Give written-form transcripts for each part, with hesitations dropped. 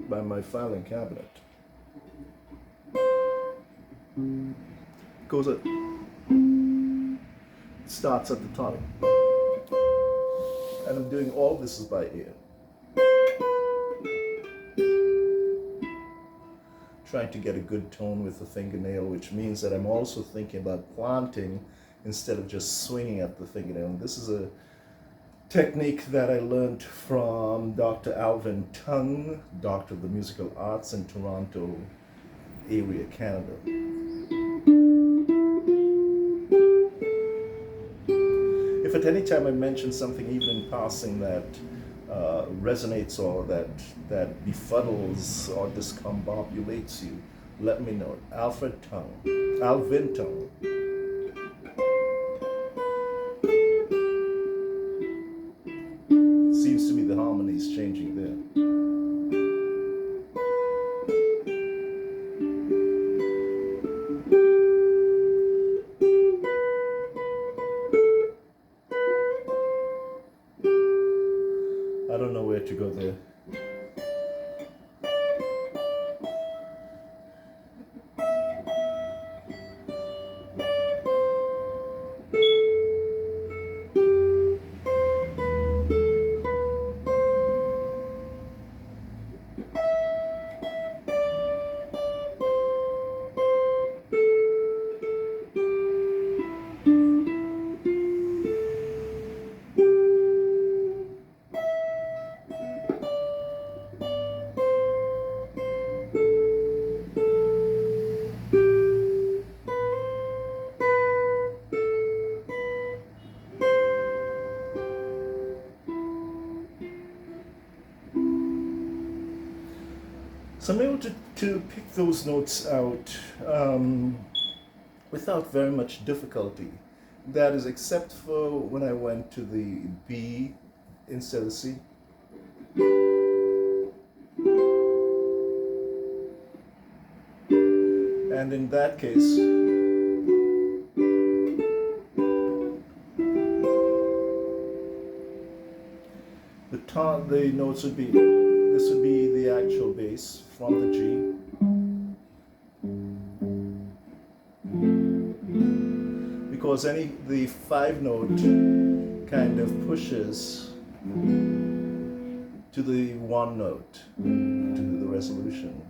by my filing cabinet. Goes at starts at the top, and I'm doing all this is by ear, trying to get a good tone with the fingernail, which means that I'm also thinking about planting instead of just swinging at the fingernail. And this is a technique that I learned from Dr. Alvin Tung, Doctor of the Musical Arts in Toronto area, Canada. If at any time I mention something, even in passing, that resonates or that befuddles or discombobulates you, let me know. Alvin Tung. Seems to me the harmony is changing there. I don't know where to go there. So I'm able to pick those notes out without very much difficulty. That is, except for when I went to the B instead of C. And in that case, the notes would be, this would be the actual bass from the G. Because the 5-note kind of pushes to the 1 note, to the resolution.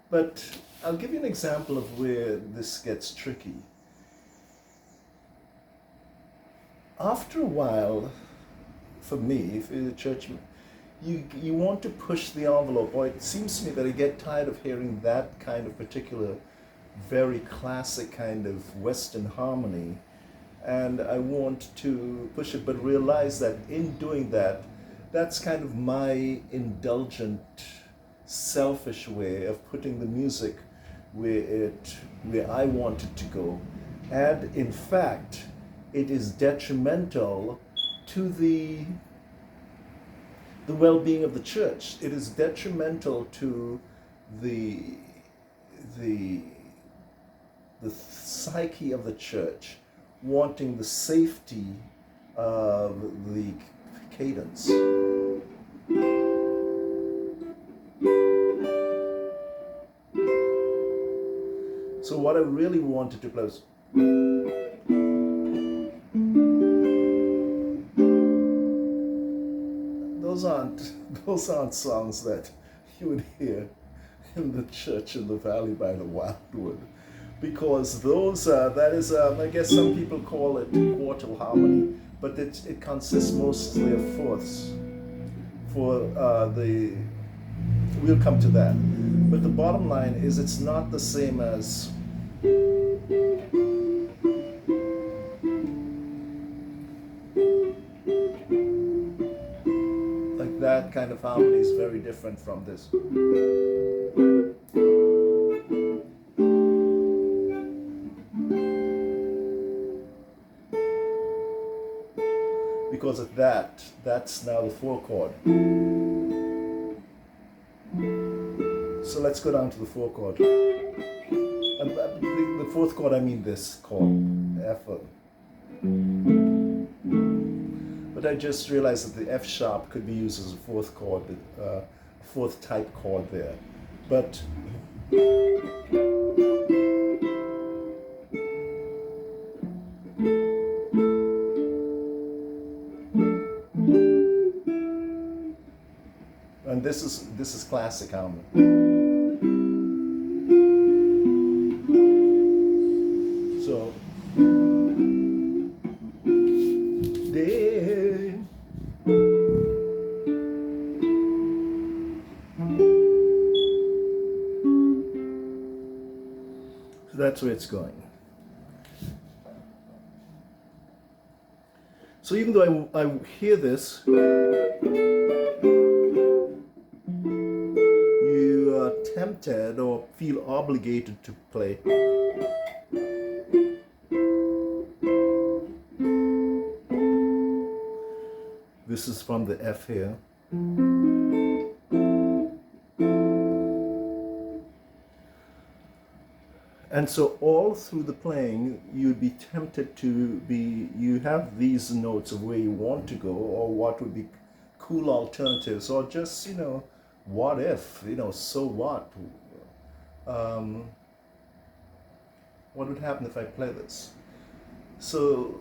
But I'll give you an example of where this gets tricky. After a while, for me, if you're a churchman, you want to push the envelope, or it seems to me that I get tired of hearing that kind of particular, very classic kind of Western harmony, and I want to push it, but realize that in doing that, that's kind of my indulgent, selfish way of putting the music where I want it to go, and in fact, it is detrimental to the well-being of the church. It is detrimental to the psyche of the church, wanting the safety of the cadence. So what I really wanted to play was, those aren't songs that you would hear in the church in the valley by the Wildwood, because that is I guess some people call it quartal harmony, but it consists mostly of fourths. We'll come to that, but the bottom line is it's not the same as that kind of harmony is very different from this. Because of that's now the 4 chord. So let's go down to the 4 chord. And the 4th chord, I mean this chord, F. But moment I just realized that the F sharp could be used as a fourth chord, fourth type chord there. But and this is classic harmony. So that's where it's going. So even though I hear this, you are tempted or feel obligated to play. This is from the F here. And so all through the playing, you'd be tempted to be, you have these notes of where you want to go or what would be cool alternatives or just, what if, so what? What would happen if I play this? So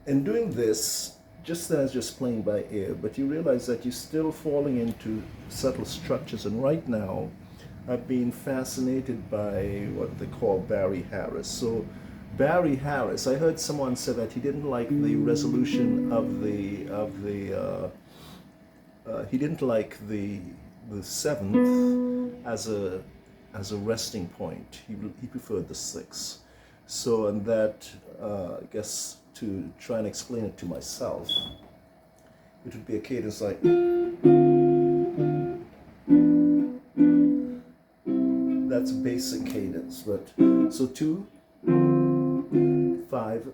in doing this, just as just playing by ear, but you realize that you're still falling into subtle structures. And right now, I've been fascinated by what they call Barry Harris. So Barry Harris, I heard someone say that he didn't like the resolution of he didn't like the seventh as a resting point. He preferred the sixth. So, and that I guess to try and explain it to myself, it would be a cadence like. That's basic cadence, but so 2, 5.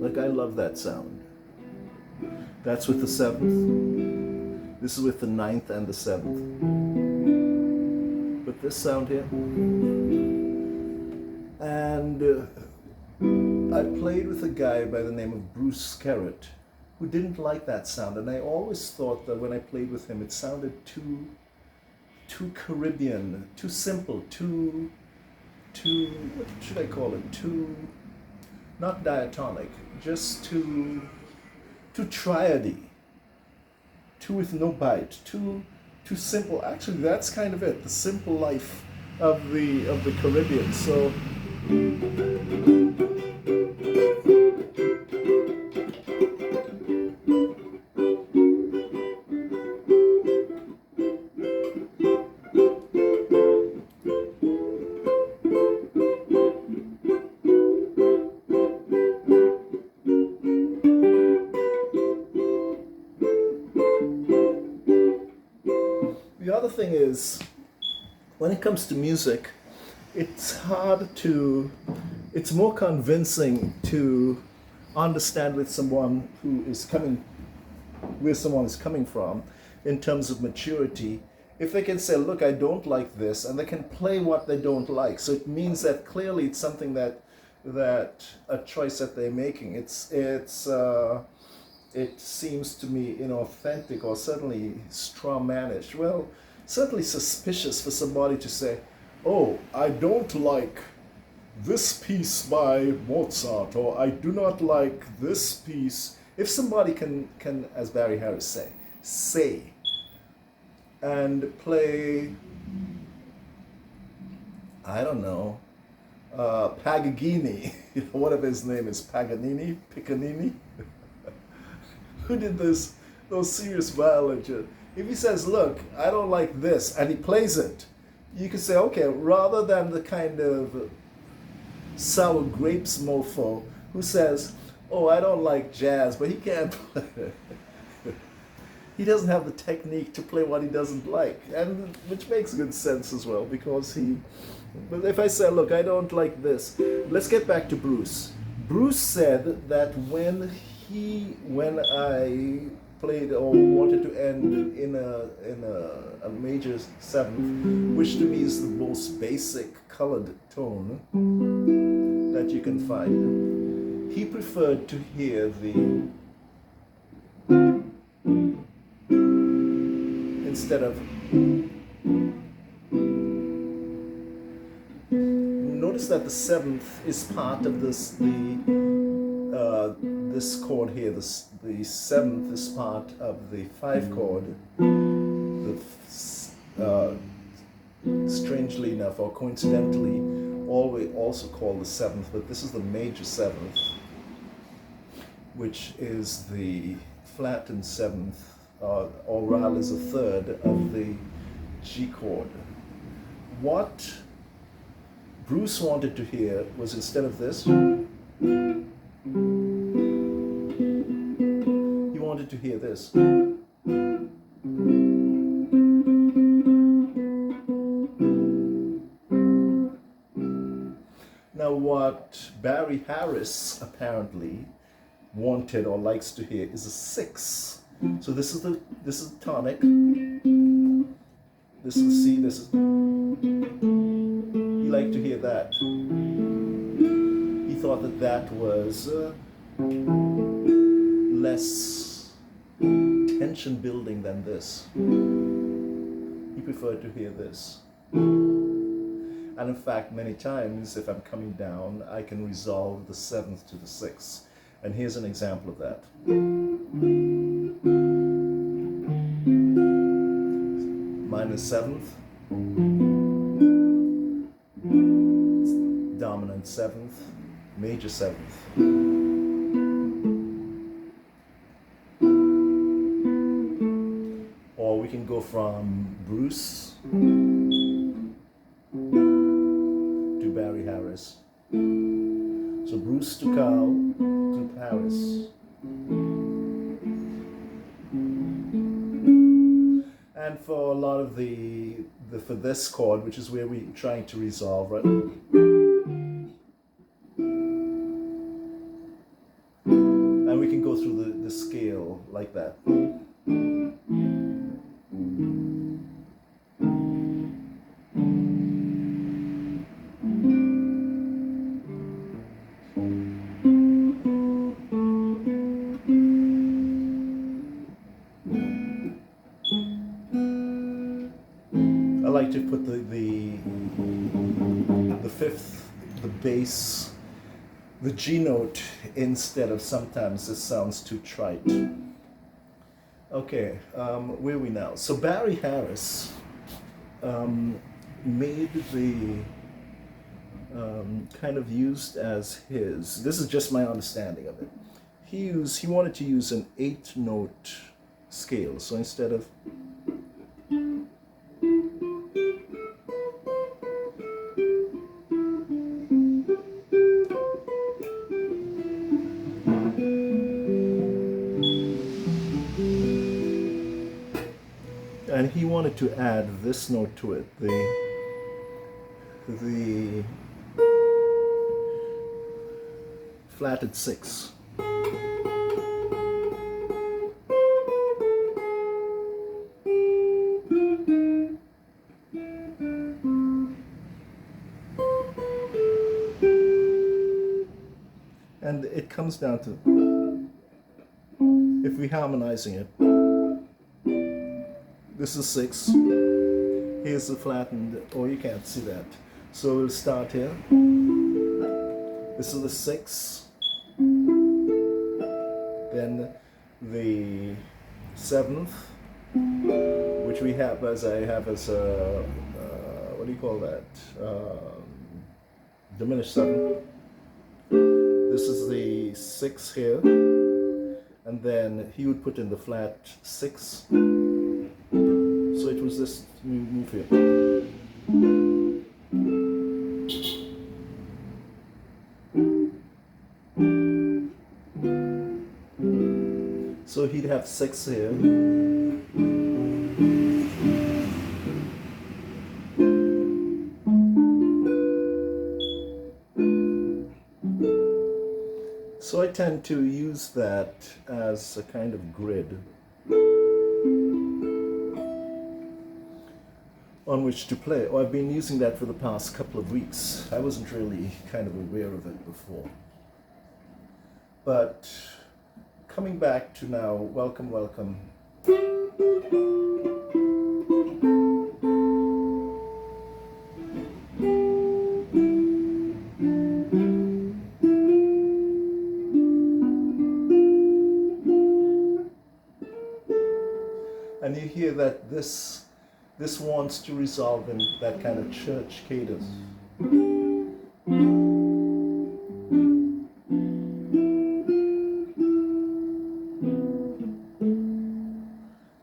Like I love that sound. That's with the 7th. This is with the 9th and the 7th. But this sound here. And I played with a guy by the name of Bruce Skerritt, who didn't like that sound, and I always thought that when I played with him, it sounded too Caribbean, too simple, too what should I call it? Too not diatonic, just too triady, too with no bite, too simple. Actually, that's kind of it, the simple life of the Caribbean. So. The other thing is, when it comes to music, it's more convincing to understand where someone is coming from in terms of maturity. If they can say, look, I don't like this, and they can play what they don't like. So it means that clearly it's something that a choice that they're making. It seems to me inauthentic or certainly straw-manish. Well, certainly suspicious for somebody to say, oh, I don't like this piece by Mozart, or I do not like this piece. If somebody can as Barry Harris say and play, I don't know, Paganini, whatever his name is, Piccanini, who did those serious violin. If he says, look, I don't like this, and he plays it, you can say, okay, rather than the kind of sour grapes mofo who says, oh, I don't like jazz, but he can't play. He doesn't have the technique to play what he doesn't like, and which makes good sense as well, because but if I say, look, I don't like this, let's get back to Bruce. Bruce said that when I played or wanted to end in a major seventh, which to me is the most basic colored tone that you can find. he preferred to hear the, instead of, notice that the seventh is part of this, this chord here, the seventh is part of the five chord, strangely enough, or coincidentally, always also called the seventh, but this is the major seventh, which is the flattened seventh, or rather is a third of the G chord. What Bruce wanted to hear was, instead of this, he wanted to hear this. Now what Barry Harris apparently wanted or likes to hear is a six. So this is the tonic. This is C. This is. He liked to hear that. He thought that that was less tension building than this. He preferred to hear this. And in fact, many times, if I'm coming down, I can resolve the seventh to the sixth. And here's an example of that. Minor seventh, dominant seventh, major seventh. Or we can go from Bruce to Barry Harris. So Bruce to Carl to Harris. And for a lot of the for this chord, which is where we're trying to resolve, right? And we can go through the scale like that. I like to put the fifth, the bass, the G note instead of, sometimes this sounds too trite. Okay, where are we now? So Barry Harris made the kind of used as his, this is just my understanding of it. He wanted to use an 8-note scale. So instead of and he wanted to add this note to it, the flatted 6. And it comes down to, if we're harmonizing it, this is 6, here's the flattened, oh, you can't see that. So we'll start here. This is the 6, then the 7th, which we have as a, what do you call that? Diminished 7. This is the 6 here, and then he would put in the flat 6. So it was this move here. So he'd have 6 here. So I tend to use that as a kind of grid on which to play. Oh, I've been using that for the past couple of weeks. I wasn't really kind of aware of it before. But coming back to now, welcome, welcome. And you hear that this wants to resolve in that kind of church cadence.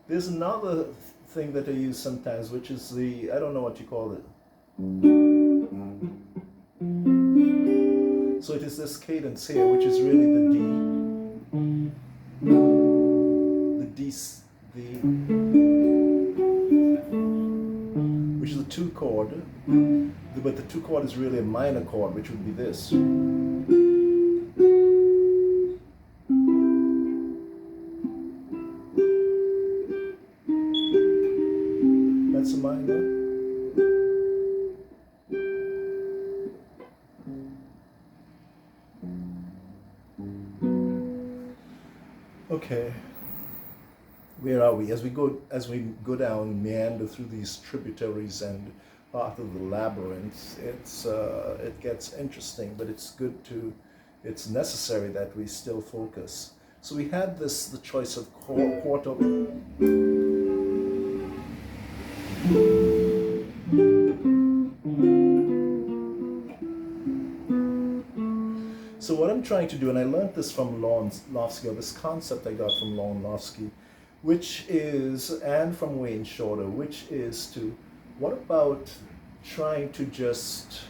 There's another thing that I use sometimes, which is the, I don't know what you call it. So it is this cadence here, which is really the D, which is a 2 chord, but the 2 chord is really a minor chord, which would be this. That's a minor. Okay. Where are we? As we go down, meander through these tributaries and part of the labyrinth, it gets interesting, but it's necessary that we still focus. So we had the choice of quarter. So what I'm trying to do, and I learned this from Lon Lofsky, or this concept I got from Lon Lofsky, and from Wayne Shorter, which is what about trying to just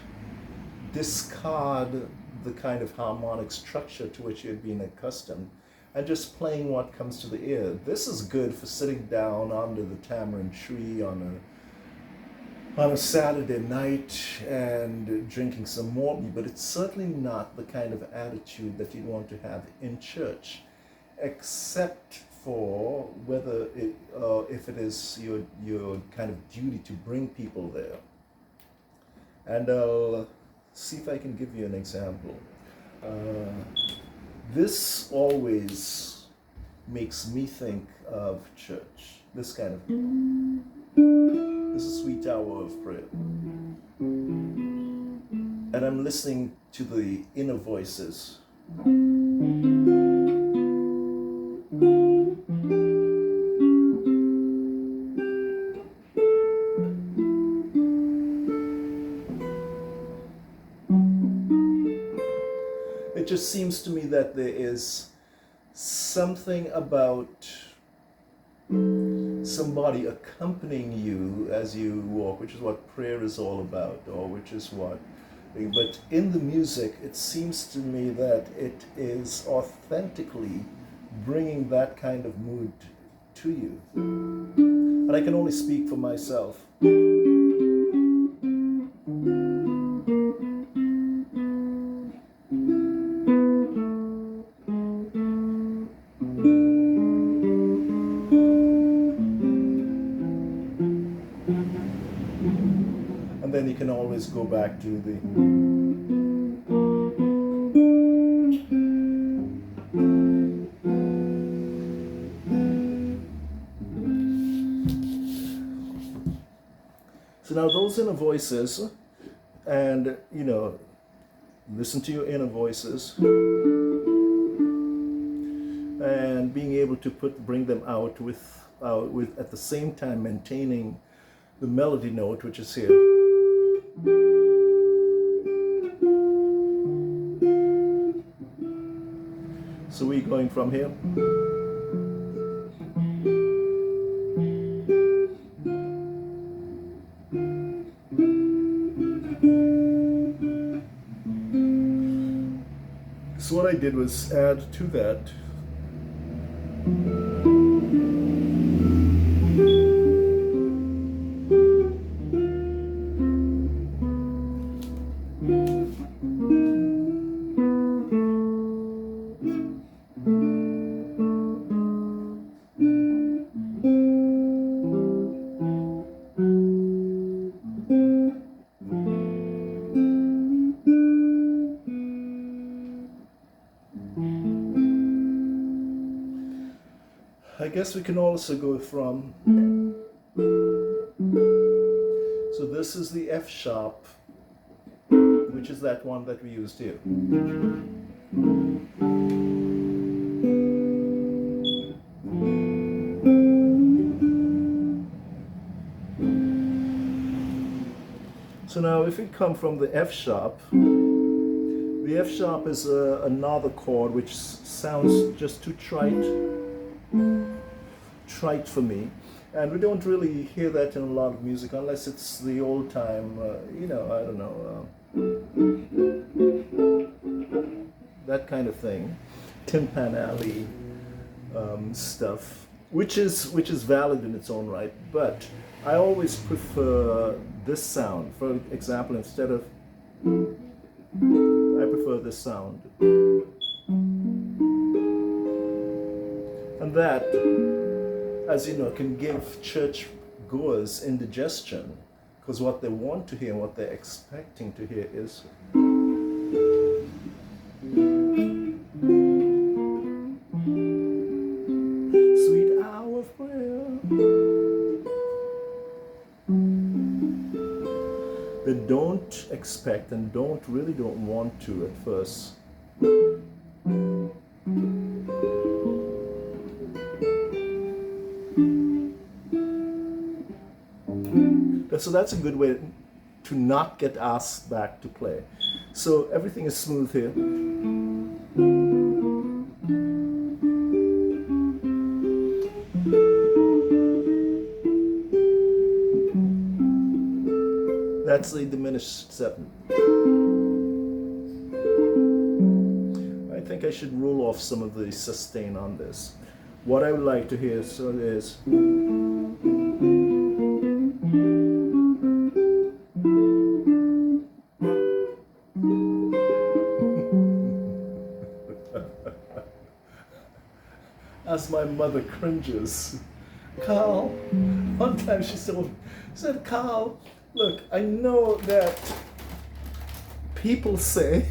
discard the kind of harmonic structure to which you've been accustomed, and just playing what comes to the ear. This is good for sitting down under the tamarind tree on a Saturday night and drinking some Morby, but it's certainly not the kind of attitude that you'd want to have in church, except for whether if it is your kind of duty to bring people there. And I'll see if I can give you an example. This always makes me think of church. This kind of, this is a sweet hour of prayer. And I'm listening to the inner voices. It just seems to me that there is something about somebody accompanying you as you walk, which is what prayer is all about, or which is what. But in the music, it seems to me that it is authentically bringing that kind of mood to you. And I can only speak for myself. And then you can always go back to the... So now those inner voices, and listen to your inner voices, and being able to bring them out with at the same time maintaining the melody note, which is here. So we're going from here. So what I did was add to that I guess we can also go from, so this is the F sharp, which is that one that we used here. So now if we come from the F sharp, the F sharp is another chord which sounds just too trite for me. And we don't really hear that in a lot of music unless it's the old time, I don't know, that kind of thing, Tin Pan Alley stuff, which is valid in its own right. But I always prefer this sound. For example, instead of, I prefer this sound. And that, as you know, can give church goers indigestion, because what they want to hear and what they're expecting to hear is sweet hour of prayer. They don't expect and really don't want to at first. So that's a good way to not get asked back to play. So everything is smooth here. That's the diminished seven. I think I should roll off some of the sustain on this. What I would like to hear is as my mother cringes. Carl, one time she said, Carl, look, I know that people say,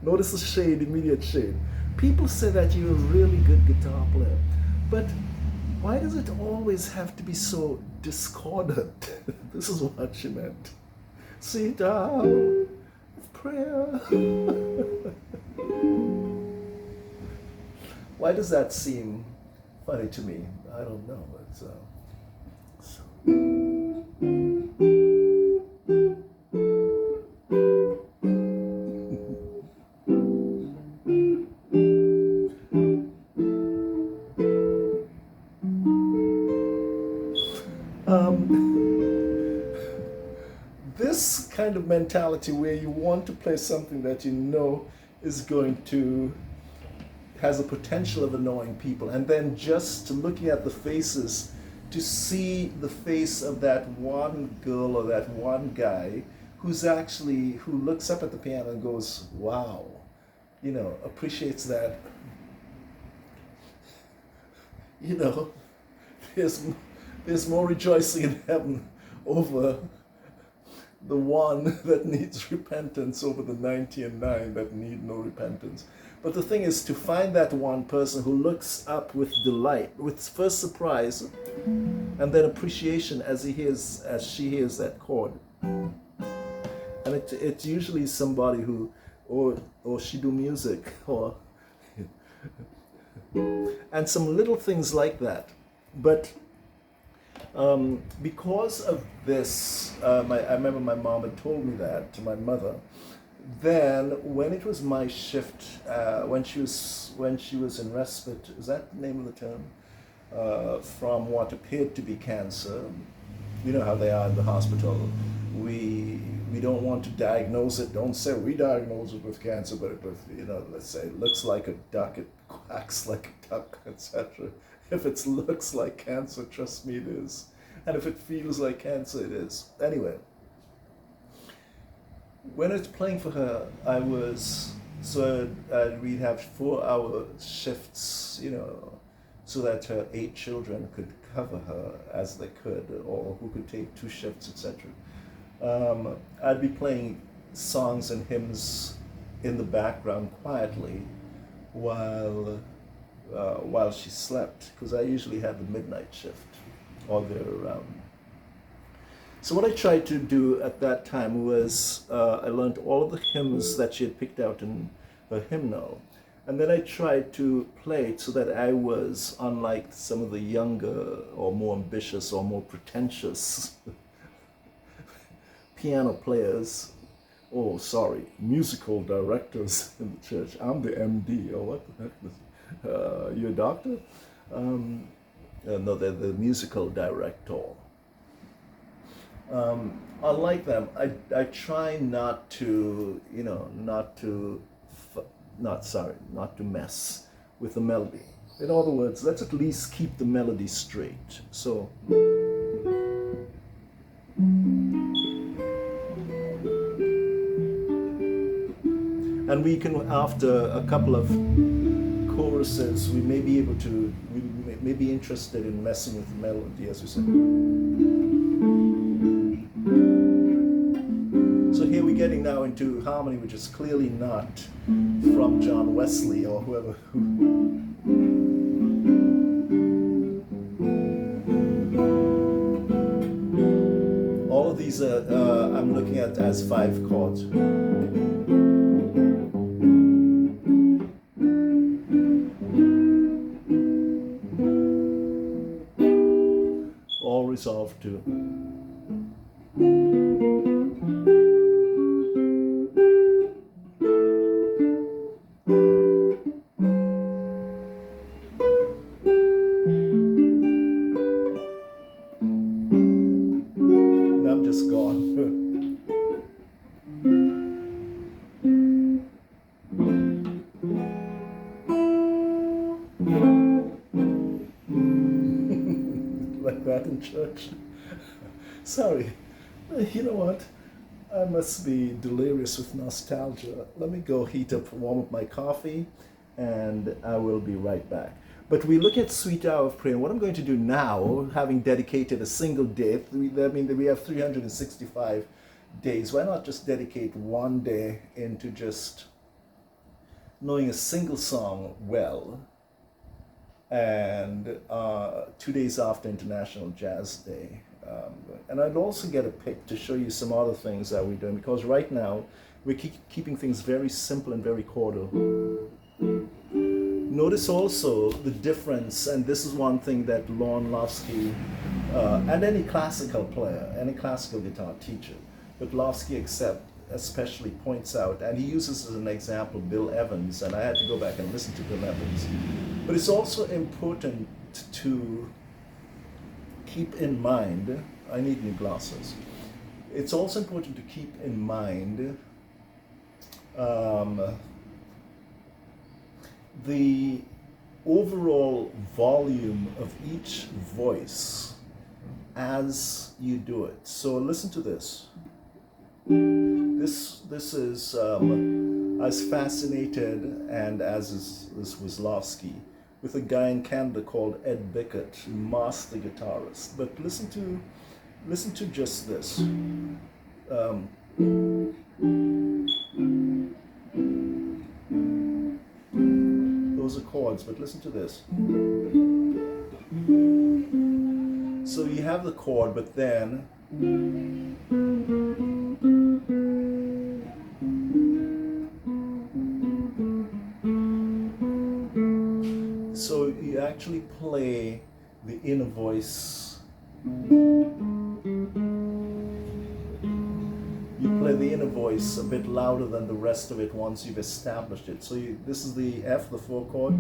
notice the shade, immediate shade. People say that you're a really good guitar player, but why does it always have to be so discordant? This is what she meant. Sweet hour of prayer. Why does that seem funny to me? I don't know. It's, this kind of mentality where you want to play something that you know is going to has a potential of annoying people, and then just looking at the faces to see the face of that one girl or that one guy who looks up at the piano and goes, wow, appreciates that, there's more rejoicing in heaven over the one that needs repentance over the 99 that need no repentance. But the thing is to find that one person who looks up with delight, with first surprise, and then appreciation as she hears that chord. And it's usually somebody who, or she do music, or and some little things like that. But because of this, I remember my mom had told me that to my mother. Then, when it was my shift, when she was in respite, is that the name of the term? From what appeared to be cancer, you know how they are in the hospital. We don't want to diagnose it. Don't say we diagnose it with cancer, but let's say it looks like a duck, it quacks like a duck, etc. If it looks like cancer, trust me, it is. And if it feels like cancer, it is. Anyway. When I was playing for her, we'd have 4-hour shifts, so that her 8 children could cover her as they could, or who could take 2 shifts, etc. I'd be playing songs and hymns in the background quietly while while she slept, because I usually had the midnight shift or therearound. So what I tried to do at that time was I learned all of the hymns that she had picked out in her hymnal. And then I tried to play it so that I was, unlike some of the younger or more ambitious or more pretentious piano players, musical directors in the church. I'm the MD, or what the heck? You a doctor? No, they're the musical director. Unlike them, I try not to, not to mess with the melody. In other words, let's at least keep the melody straight. So, and we can, after a couple of choruses, we may be able to, we may be interested in messing with the melody, as we said. So here we're getting now into harmony, which is clearly not from John Wesley or whoever. All of these I'm looking at as 5 chords. All resolved to. I'm just gone. Like that in church. Sorry. You know what? I must be delirious with nostalgia. Let me go warm up my coffee, and I will be right back. But we look at Sweet Hour of Prayer. What I'm going to do now, having dedicated a single day, we have 365 days. Why not just dedicate one day into just knowing a single song well, and 2 days after International Jazz Day. And I'd also get a pic to show you some other things that we're doing, because right now we're keeping things very simple and very chordal. Notice also the difference, and this is one thing that Lorne Lofsky, and any classical player, any classical guitar teacher, but Lofsky especially points out, and he uses as an example Bill Evans, and I had to go back and listen to Bill Evans. But it's also important to keep in mind, I need new glasses. It's also important to keep in mind the overall volume of each voice as you do it. So listen to this. This is as fascinated and as is Wisłowski with a guy in Canada called Ed Bickett, master guitarist. But listen to just this. Those are chords, but listen to this. So you have the chord, but then so you actually play the inner voice. You play the inner voice a bit louder than the rest of it once you've established it. So this is the F, the 4 chord.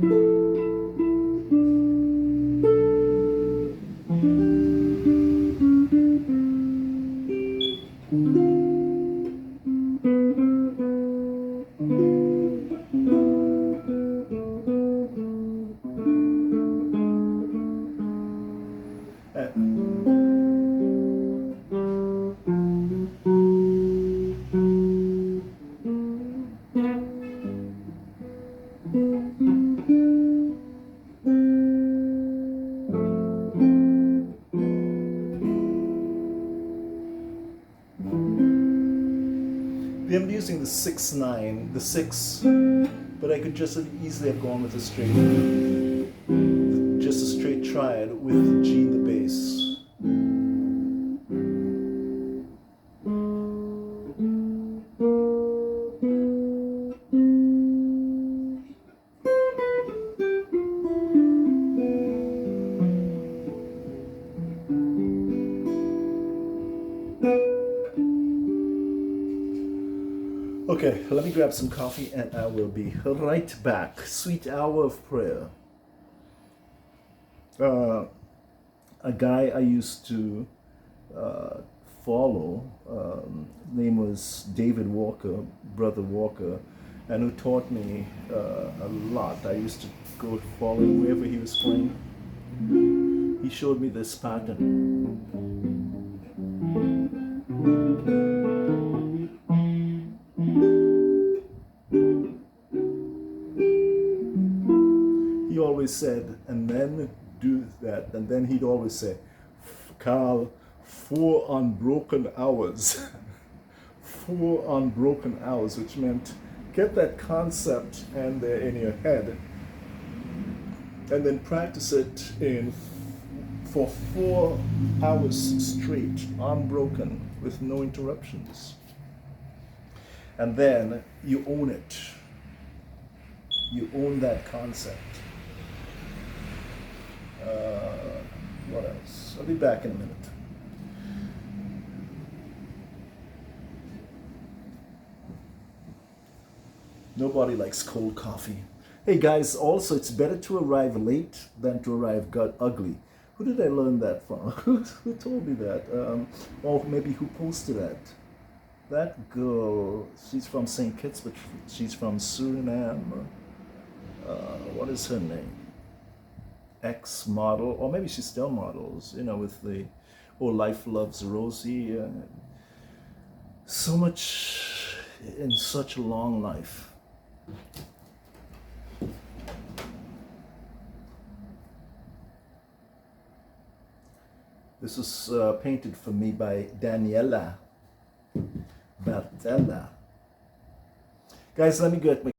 I'm using the 6/9, the 6, but I could just easily have gone with a straight. side with G in the bass. Okay, let me grab some coffee and I will be right back. Sweet hour of prayer. A guy I used to follow, name was David Walker, Brother Walker, and who taught me a lot. I used to go follow him wherever he was playing. He showed me this pattern. He always said, and then do that, and then he'd always say, Carl, 4 unbroken hours. 4 unbroken hours, which meant get that concept and they're in your head, and then practice it for 4 hours straight, unbroken, with no interruptions. And then you own it. You own that concept. What else? I'll be back in a minute. Nobody likes cold coffee. Hey guys, also it's better to arrive late than to arrive ugly. Who did I learn that from? Who told me that? Or maybe who posted that? That girl, she's from St. Kitts, but she's from Suriname. What is her name? Ex-model, or maybe she still models, you know, with the Oh Life Loves Rosie. So much in such a long life. This was painted for me by Daniela Bartella. Guys, let me get my